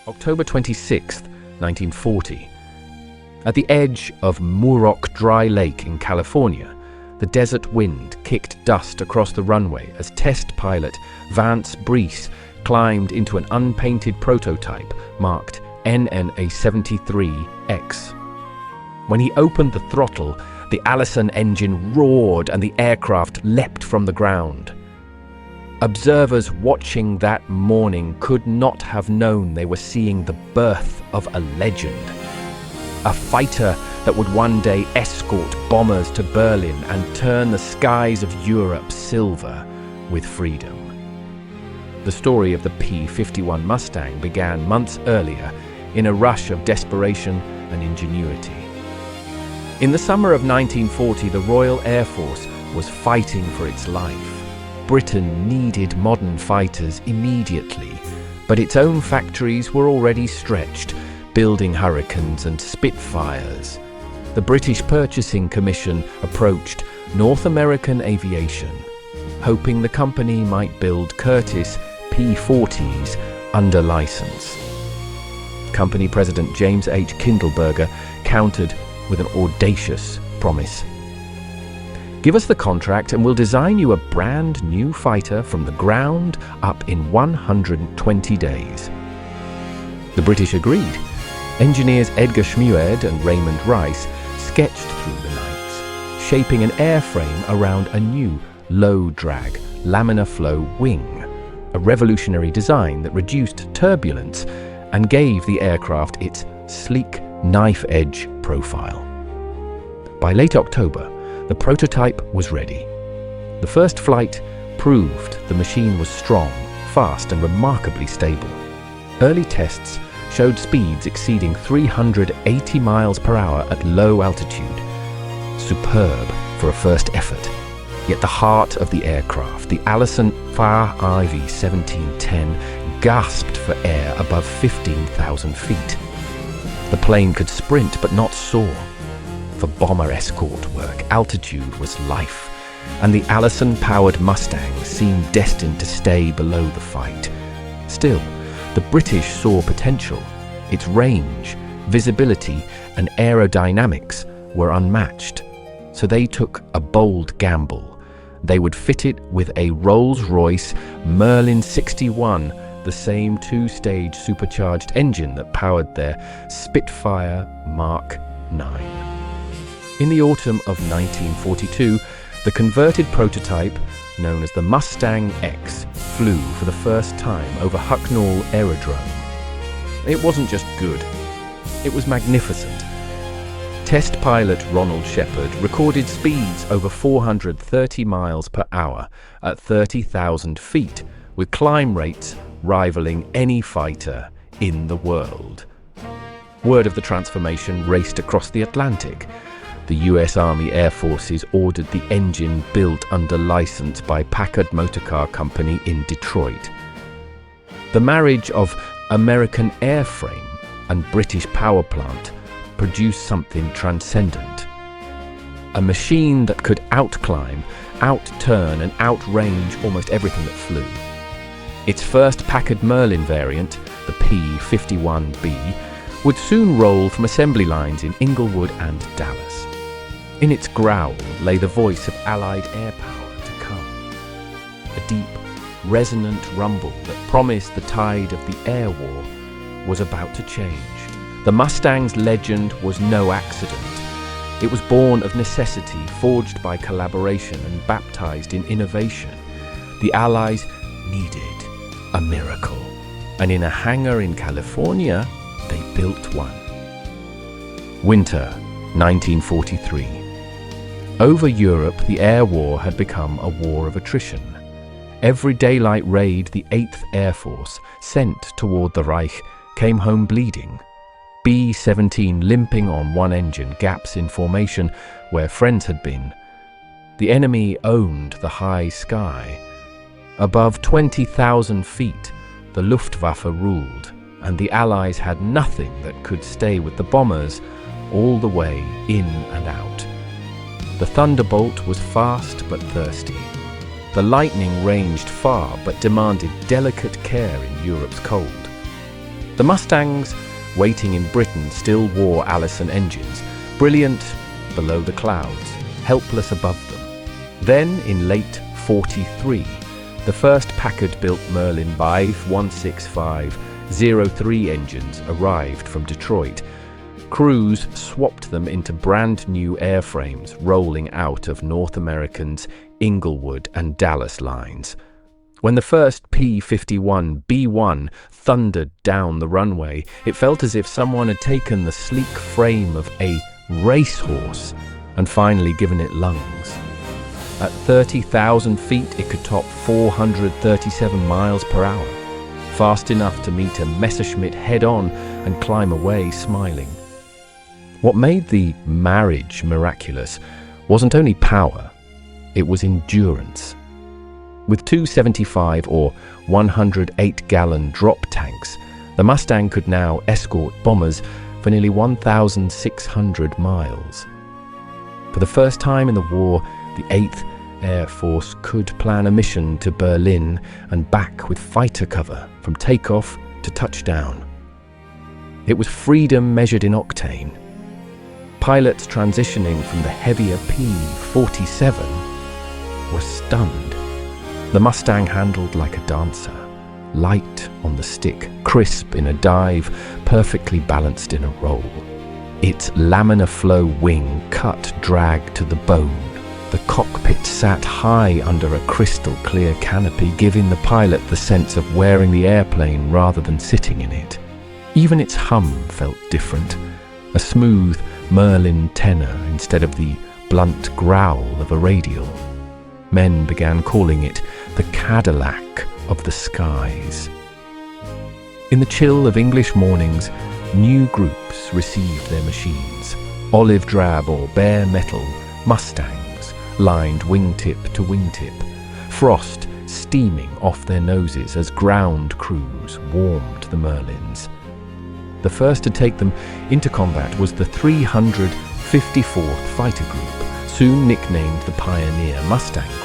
October 26, 1940. At the edge of Muroc Dry Lake in California, the desert wind kicked dust across the runway as test pilot Vance Breese climbed into an unpainted prototype marked NNA-73X. When he opened the throttle, the Allison engine roared and the aircraft leapt from the ground. Observers watching that morning could not have known they were seeing the birth of a legend. A fighter that would one day escort bombers to Berlin and turn the skies of Europe silver with freedom. The story of the P-51 Mustang began months earlier in a rush of desperation and ingenuity. In the summer of 1940, the Royal Air Force was fighting for its life. Britain needed modern fighters immediately, but its own factories were already stretched, building Hurricanes and Spitfires. The British Purchasing Commission approached North American Aviation, hoping the company might build Curtiss P-40s under license. Company President James H. Kindleberger countered with an audacious promise. Give us the contract and we'll design you a brand new fighter from the ground up in 120 days. The British agreed. Engineers Edgar Schmued and Raymond Rice sketched through the nights, shaping an airframe around a new low-drag, laminar flow wing, a revolutionary design that reduced turbulence and gave the aircraft its sleek, knife-edge profile. By late October, the prototype was ready. The first flight proved the machine was strong, fast, and remarkably stable. Early tests showed speeds exceeding 380 miles per hour at low altitude. Superb for a first effort. Yet the heart of the aircraft, the Allison Fire IV-1710, gasped for air above 15,000 feet. The plane could sprint but not soar. For bomber escort work, altitude was life, and the Allison-powered Mustang seemed destined to stay below the fight. Still, the British saw potential. Its range, visibility, and aerodynamics were unmatched, so they took a bold gamble. They would fit it with a Rolls-Royce Merlin 61, the same two-stage supercharged engine that powered their Spitfire Mark 9. In the autumn of 1942, the converted prototype, known as the Mustang X, flew for the first time over Hucknall Aerodrome. It wasn't just good, it was magnificent. Test pilot Ronald Shepard recorded speeds over 430 miles per hour at 30,000 feet, with climb rates rivaling any fighter in the world. Word of the transformation raced across the Atlantic. The U.S. Army Air Forces ordered the engine built under license by Packard Motor Car Company in Detroit. The marriage of American airframe and British power plant produced something transcendent. A machine that could outclimb, outturn, and outrange almost everything that flew. Its first Packard Merlin variant, the P-51B, would soon roll from assembly lines in Inglewood and Dallas. In its growl lay the voice of Allied air power to come. A deep, resonant rumble that promised the tide of the air war was about to change. The Mustang's legend was no accident. It was born of necessity, forged by collaboration and baptized in innovation. The Allies needed a miracle, and in a hangar in California, they built one. Winter 1943. Over Europe, the air war had become a war of attrition. Every daylight raid the 8th Air Force sent toward the Reich came home bleeding. B-17 limping on one engine, gaps in formation where friends had been. The enemy owned the high sky. Above 20,000 feet, the Luftwaffe ruled, and the Allies had nothing that could stay with the bombers all the way in and out. The Thunderbolt was fast but thirsty. The Lightning ranged far but demanded delicate care in Europe's cold. The Mustangs waiting in Britain still wore Allison engines, brilliant below the clouds, helpless above them. Then, in late '43, the first Packard-built Merlin by 16503 engines arrived from Detroit. Crews swapped them into brand-new airframes rolling out of North American's Inglewood and Dallas lines. When the first P-51 B-1 thundered down the runway, it felt as if someone had taken the sleek frame of a racehorse and finally given it lungs. At 30,000 feet, it could top 437 miles per hour, fast enough to meet a Messerschmitt head-on and climb away smiling. What made the marriage miraculous wasn't only power, it was endurance. With two 75 or 108-gallon drop tanks, the Mustang could now escort bombers for nearly 1,600 miles. For the first time in the war, the 8th Air Force could plan a mission to Berlin and back with fighter cover from takeoff to touchdown. It was freedom measured in octane. Pilots transitioning from the heavier P-47 were stunned. The Mustang handled like a dancer, light on the stick, crisp in a dive, perfectly balanced in a roll. Its laminar flow wing cut drag to the bone. The cockpit sat high under a crystal clear canopy, giving the pilot the sense of wearing the airplane rather than sitting in it. Even its hum felt different, a smooth Merlin tenor instead of the blunt growl of a radial. Men began calling it the Cadillac of the skies. In the chill of English mornings, new groups received their machines, olive drab or bare metal Mustangs, lined wingtip to wingtip, frost steaming off their noses as ground crews warmed the Merlins. The first to take them into combat was the 354th Fighter Group, soon nicknamed the Pioneer Mustang Group.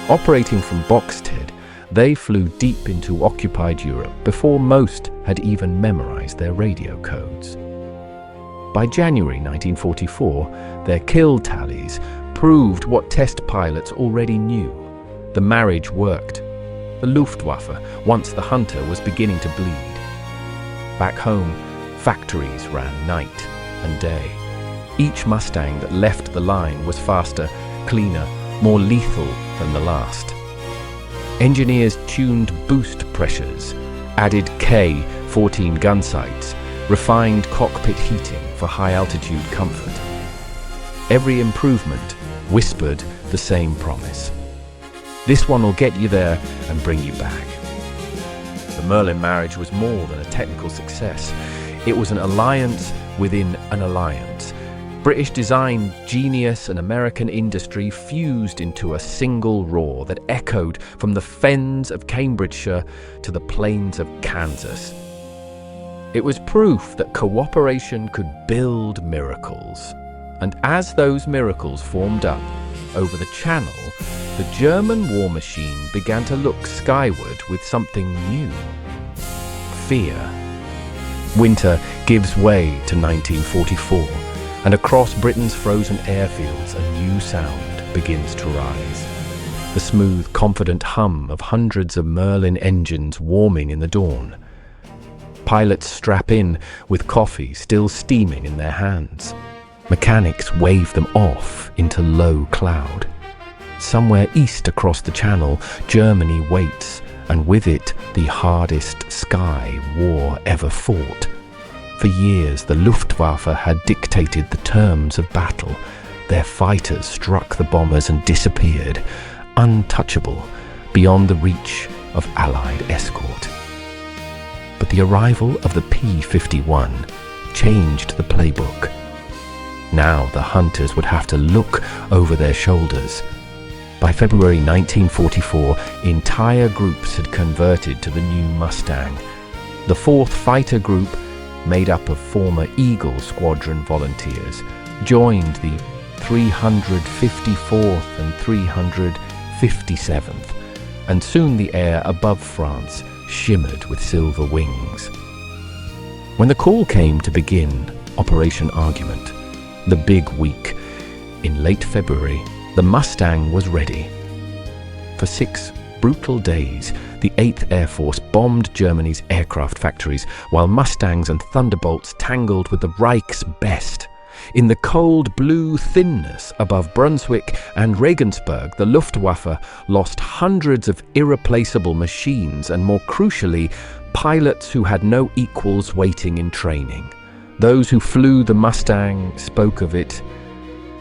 Operating from Boxted, they flew deep into occupied Europe before most had even memorized their radio codes. By January 1944, their kill tallies proved what test pilots already knew. The marriage worked. The Luftwaffe, once the Hunter, was beginning to bleed. Back home, factories ran night and day. Each Mustang that left the line was faster, cleaner, more lethal than the last. Engineers tuned boost pressures, added K-14 gun sights, refined cockpit heating for high-altitude comfort. Every improvement whispered the same promise. This one will get you there and bring you back. The Merlin marriage was more than a technical success. It was an alliance within an alliance. British design genius and American industry fused into a single roar that echoed from the fens of Cambridgeshire to the plains of Kansas. It was proof that cooperation could build miracles. And as those miracles formed up over the Channel, the German war machine began to look skyward with something new. Fear. Winter gives way to 1944. And across Britain's frozen airfields a new sound begins to rise. The smooth, confident hum of hundreds of Merlin engines warming in the dawn. Pilots strap in with coffee still steaming in their hands. Mechanics wave them off into low cloud. Somewhere east across the Channel, Germany waits, and with it the hardest sky war ever fought. For years, the Luftwaffe had dictated the terms of battle. Their fighters struck the bombers and disappeared, untouchable, beyond the reach of Allied escort. But the arrival of the P-51 changed the playbook. Now the hunters would have to look over their shoulders. By February 1944, entire groups had converted to the new Mustang. The 4th Fighter Group, made up of former Eagle Squadron volunteers, joined the 354th and 357th, and soon the air above France shimmered with silver wings. When the call came to begin Operation Argument, the big week, in late February, the Mustang was ready. For 6 brutal days, the 8th Air Force bombed Germany's aircraft factories, while Mustangs and Thunderbolts tangled with the Reich's best. In the cold blue thinness above Brunswick and Regensburg, the Luftwaffe lost hundreds of irreplaceable machines and, more crucially, pilots who had no equals waiting in training. Those who flew the Mustang spoke of it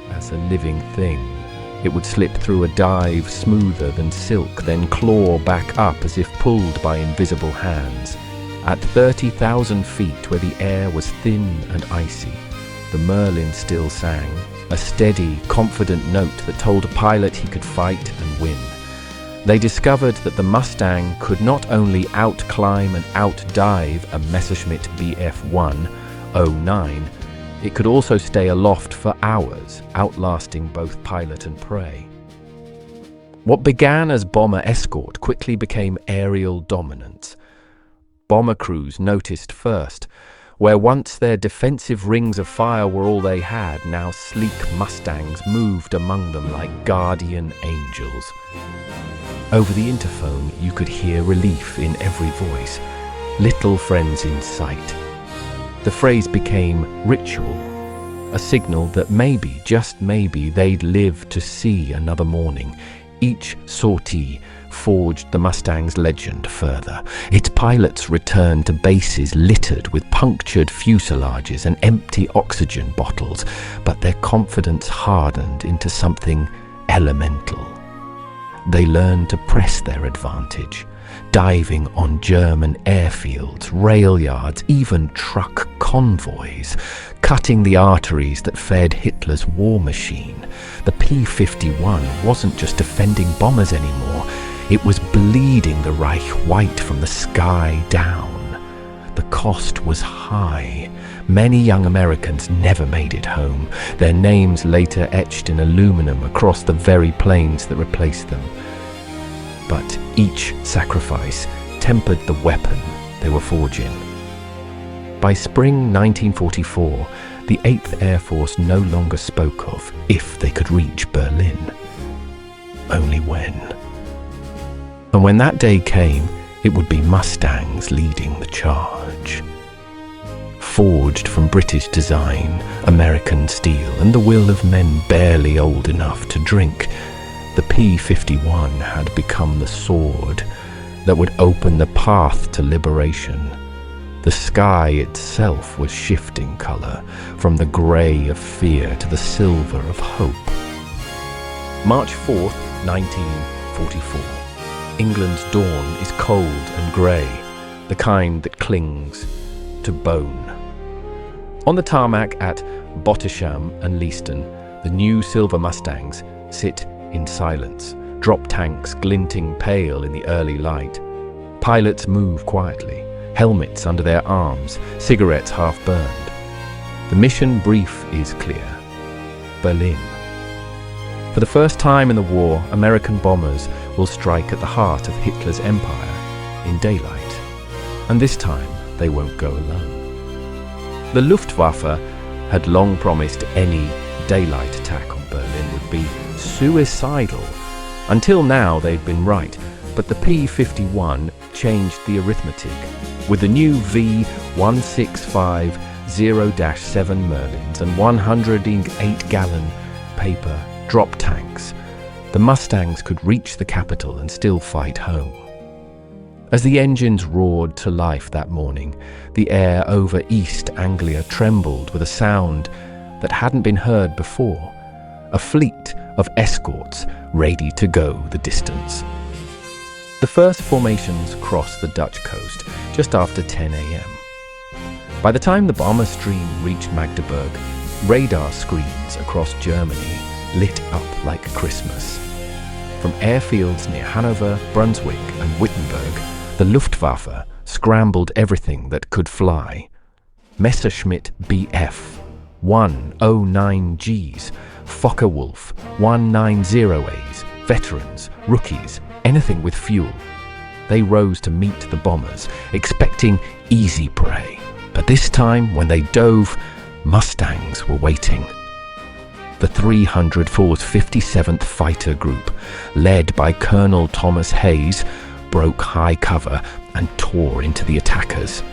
as a living thing. It would slip through a dive smoother than silk, then claw back up as if pulled by invisible hands. At 30,000 feet, where the air was thin and icy, the Merlin still sang, a steady, confident note that told a pilot he could fight and win. They discovered that the Mustang could not only outclimb and outdive a Messerschmitt Bf 109, it could also stay aloft for hours, outlasting both pilot and prey. What began as bomber escort quickly became aerial dominance. Bomber crews noticed first. Where once their defensive rings of fire were all they had, now sleek Mustangs moved among them like guardian angels. Over the interphone, you could hear relief in every voice. Little friends in sight. The phrase became ritual, a signal that maybe, just maybe, they'd live to see another morning. Each sortie forged the Mustang's legend further. Its pilots returned to bases littered with punctured fuselages and empty oxygen bottles, but their confidence hardened into something elemental. They learned to press their advantage, diving on German airfields, rail yards, even truck convoys, cutting the arteries that fed Hitler's war machine. The P-51 wasn't just defending bombers anymore. It was bleeding the Reich white from the sky down. The cost was high. Many young Americans never made it home, their names later etched in aluminum across the very planes that replaced them. But each sacrifice tempered the weapon they were forging. By spring 1944, the 8th Air Force no longer spoke of if they could reach Berlin, only when. And when that day came, it would be Mustangs leading the charge. Forged from British design, American steel, and the will of men barely old enough to drink, the P-51 had become the sword that would open the path to liberation. The sky itself was shifting color, from the grey of fear to the silver of hope. March 4th, 1944. England's dawn is cold and grey, the kind that clings to bone. On the tarmac at Bottisham and Leiston, the new silver Mustangs sit in silence, drop tanks glinting pale in the early light. Pilots move quietly, helmets under their arms, cigarettes half burned. The mission brief is clear: Berlin. For the first time in the war, American bombers will strike at the heart of Hitler's empire in daylight. And this time, they won't go alone. The Luftwaffe had long promised any daylight attack on Berlin would be suicidal. Until now, they'd been right, but the P-51 changed the arithmetic. With the new V-1650-7 Merlins and 108-gallon paper drop tanks, the Mustangs could reach the capital and still fight home. As the engines roared to life that morning, the air over East Anglia trembled with a sound that hadn't been heard before, a fleet of escorts ready to go the distance. The first formations crossed the Dutch coast just after 10 a.m. By the time the bomber stream reached Magdeburg, radar screens across Germany lit up like Christmas. From airfields near Hanover, Brunswick and Wittenberg, the Luftwaffe scrambled everything that could fly. Messerschmitt Bf 109Gs, Focke-Wulf 190As, veterans, rookies, anything with fuel. They rose to meet the bombers, expecting easy prey. But this time, when they dove, Mustangs were waiting. The 304th 57th Fighter Group, led by Colonel Thomas Hayes, broke high cover and tore into the attackers.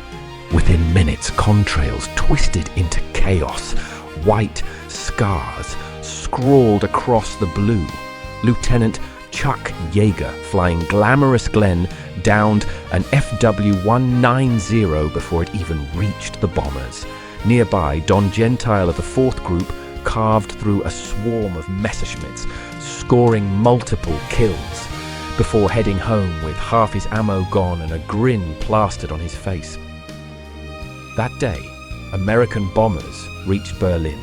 Within minutes, contrails twisted into chaos. White scars scrawled across the blue. Lieutenant Chuck Yeager, flying Glamorous Glen, downed an FW-190 before it even reached the bombers. Nearby, Don Gentile of the 4th Group carved through a swarm of Messerschmitts, scoring multiple kills, before heading home with half his ammo gone and a grin plastered on his face. That day, American bombers reached Berlin.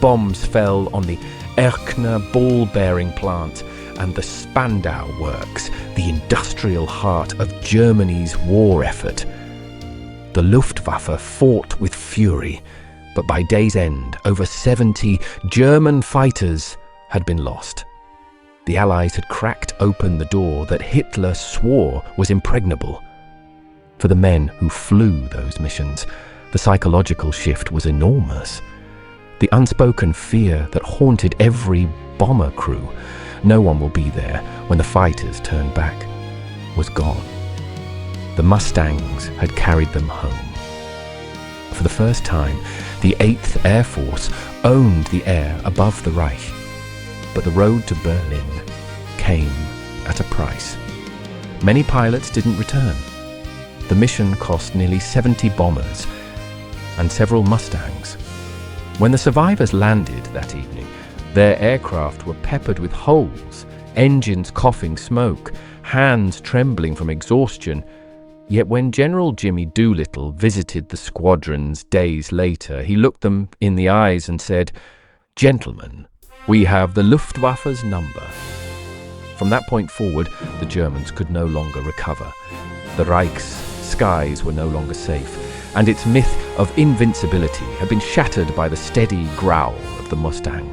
Bombs fell on the Erkner ball-bearing plant and the Spandau Works, the industrial heart of Germany's war effort. The Luftwaffe fought with fury, but by day's end, over 70 German fighters had been lost. The Allies had cracked open the door that Hitler swore was impregnable. For the men who flew those missions, the psychological shift was enormous. The unspoken fear that haunted every bomber crew, no one will be there when the fighters turn back, was gone. The Mustangs had carried them home. For the first time, the 8th Air Force owned the air above the Reich. But the road to Berlin came at a price. Many pilots didn't return. The mission cost nearly 70 bombers and several Mustangs. When the survivors landed that evening, their aircraft were peppered with holes, engines coughing smoke, hands trembling from exhaustion. Yet when General Jimmy Doolittle visited the squadrons days later, he looked them in the eyes and said, "Gentlemen, we have the Luftwaffe's number." From that point forward, the Germans could no longer recover. The Reich's skies were no longer safe, and its myth of invincibility had been shattered by the steady growl of the Mustang.